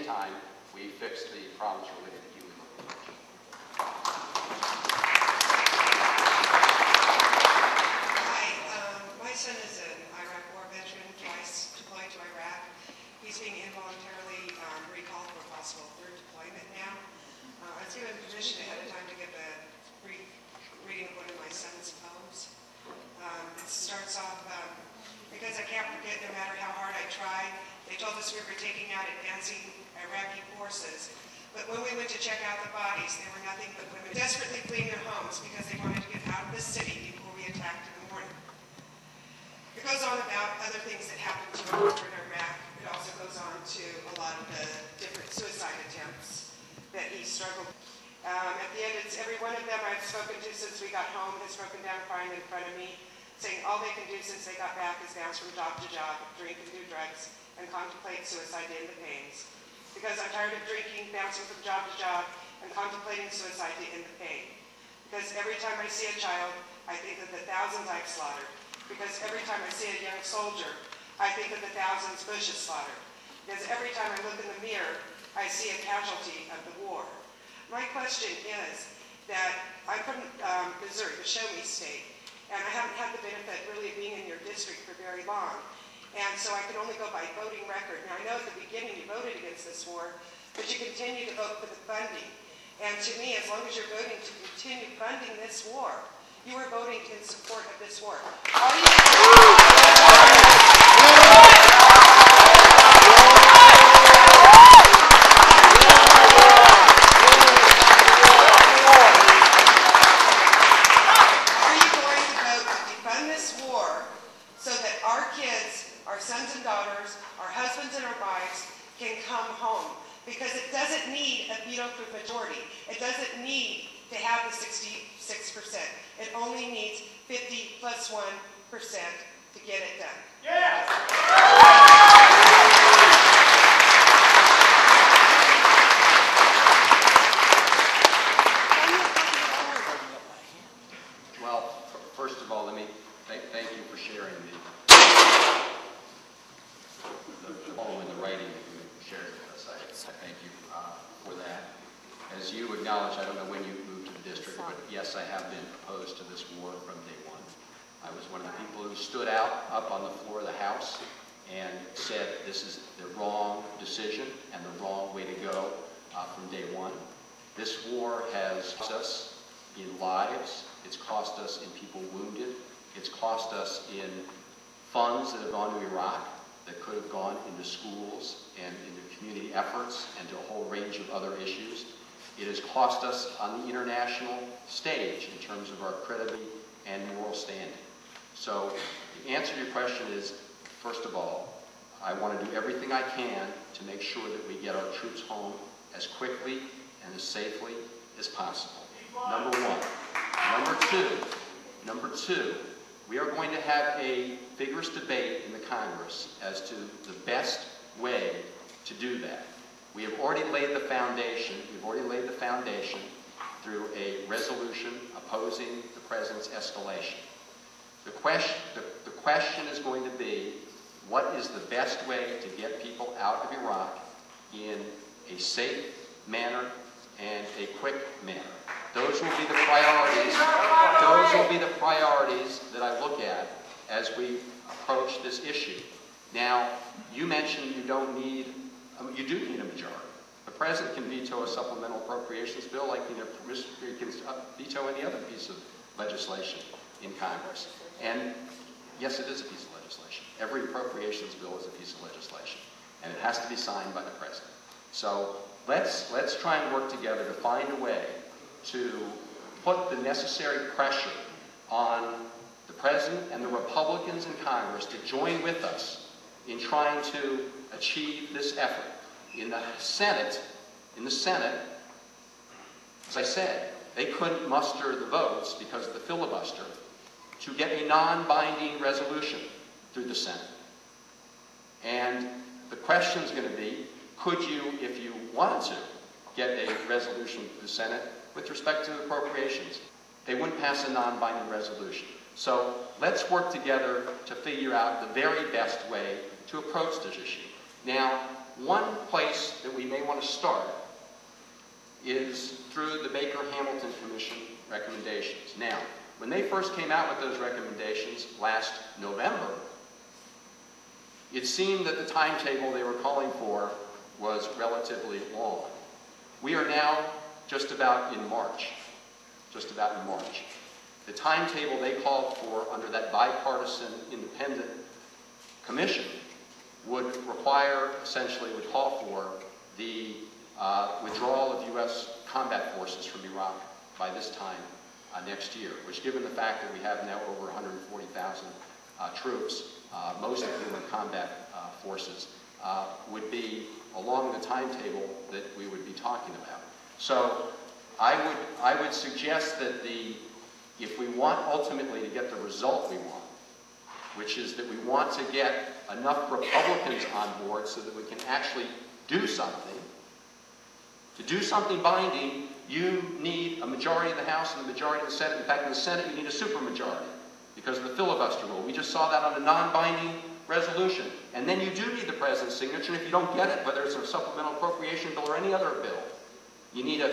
time, we fix the problems related to human locomotion. Hi, my son is an Iraq War veteran, twice deployed to Iraq. He's being involuntarily recalled for a possible third deployment now. I was given permission ahead of time to give a brief reading of one of my son's poems. It starts off, because I can't forget no matter how hard I try, they told us we were taking out advancing Iraqi forces. But when we went to check out the bodies, they were nothing but women desperately fleeing their homes because they wanted to get out of the city before we attacked in the morning. It goes on about other things that happened to him in Iraq. It also goes on to a lot of the different suicide attempts that he struggled with. At the end, it's every one of them I've spoken to since we got home has broken down crying in front of me, saying all they can do since they got back is bounce from job to job, drink and do drugs, and contemplate suicide to end the pains. Because I'm tired of drinking, bouncing from job to job, and contemplating suicide to end the pain. Because every time I see a child, I think of the thousands I've slaughtered. Because every time I see a young soldier, I think of the thousands Bush has slaughtered. Because every time I look in the mirror, I see a casualty of the war. My question is that I'm from Missouri, the Show Me State, and I haven't had the benefit really of being in your district for very long. And so I can only go by voting record. Now I know at the beginning you voted against this war, but you continue to vote for the funding. And to me, as long as you're voting to continue funding this war, you are voting in support of this war. All you sons and daughters, our husbands and our wives can come home. Because it doesn't need a veto-proof majority. It doesn't need to have the 66%. It only needs 50 plus 1% to get it done. Yes! Well, first of all, let me thank you for sharing the poem and the writing that you shared with us. I thank you for that. As you acknowledge, I don't know when you moved to the district, but yes, I have been opposed to this war from day one. I was one of the people who stood out up on the floor of the House and said this is the wrong decision and the wrong way to go from day one. This war has cost us in lives. It's cost us in people wounded. It's cost us in funds that have gone to Iraq that could have gone into schools and into community efforts and to a whole range of other issues. It has cost us on the international stage in terms of our credibility and moral standing. So the answer to your question is, first of all, I want to do everything I can to make sure that we get our troops home as quickly and as safely as possible. Number one. Number two, we are going to have a vigorous debate in the Congress as to the best way to do that. We have already laid the foundation. We've already laid the foundation through a resolution opposing the President's escalation. The question is going to be, what is the best way to get people out of Iraq in a safe manner and a quick manner? Those will be the priorities. Those will be the priorities that I look at as we approach this issue. Now, you mentioned you don't need, you do need a majority. The President can veto a supplemental appropriations bill like he can veto any other piece of legislation in Congress. And yes, it is a piece of legislation. Every appropriations bill is a piece of legislation. And it has to be signed by the President. So let's try and work together to find a way to put the necessary pressure on the President and the Republicans in Congress to join with us in trying to achieve this effort. In the Senate, as I said, they couldn't muster the votes because of the filibuster to get a non-binding resolution through the Senate. And the question is going to be, could you, if you wanted to, get a resolution through the Senate with respect to appropriations? They wouldn't pass a non-binding resolution. So let's work together to figure out the very best way to approach this issue. Now, one place that we may want to start is through the Baker-Hamilton Commission recommendations. Now, when they first came out with those recommendations last November, it seemed that the timetable they were calling for was relatively long. We are now just about in March. Just about in March. The timetable they called for under that bipartisan independent commission would require, essentially would call for the withdrawal of U.S. combat forces from Iraq by this time next year, which, given the fact that we have now over 140,000 troops, most of whom are combat forces, would be along the timetable that we would be talking about. So I would suggest that if we want ultimately to get the result we want, which is that we want to get enough Republicans on board so that we can actually do something, to do something binding, you need a majority of the House and a majority of the Senate. In fact, in the Senate, you need a supermajority because of the filibuster rule. We just saw that on a non-binding resolution. And then you do need the President's signature, and if you don't get it, whether it's a supplemental appropriation bill or any other bill, you need a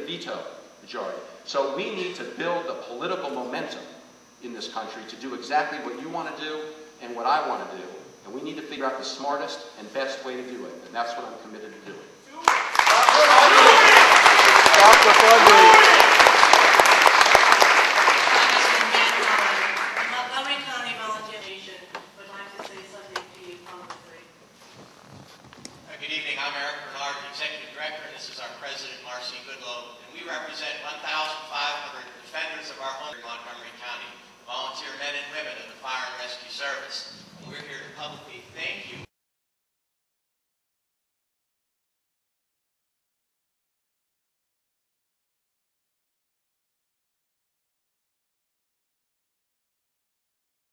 veto majority. So we need to build the political momentum in this country to do exactly what you want to do and what I want to do. And we need to figure out the smartest and best way to do it. And that's what I'm committed to doing. Montgomery County Volunteer Nation would like to say something to you publicly. Good evening. I'm Eric Bernard, Executive Director, and this is our President, Marcy Goodlow. And we represent 1,500 defenders of our home in Montgomery County, volunteer men and women of the Fire and Rescue Service.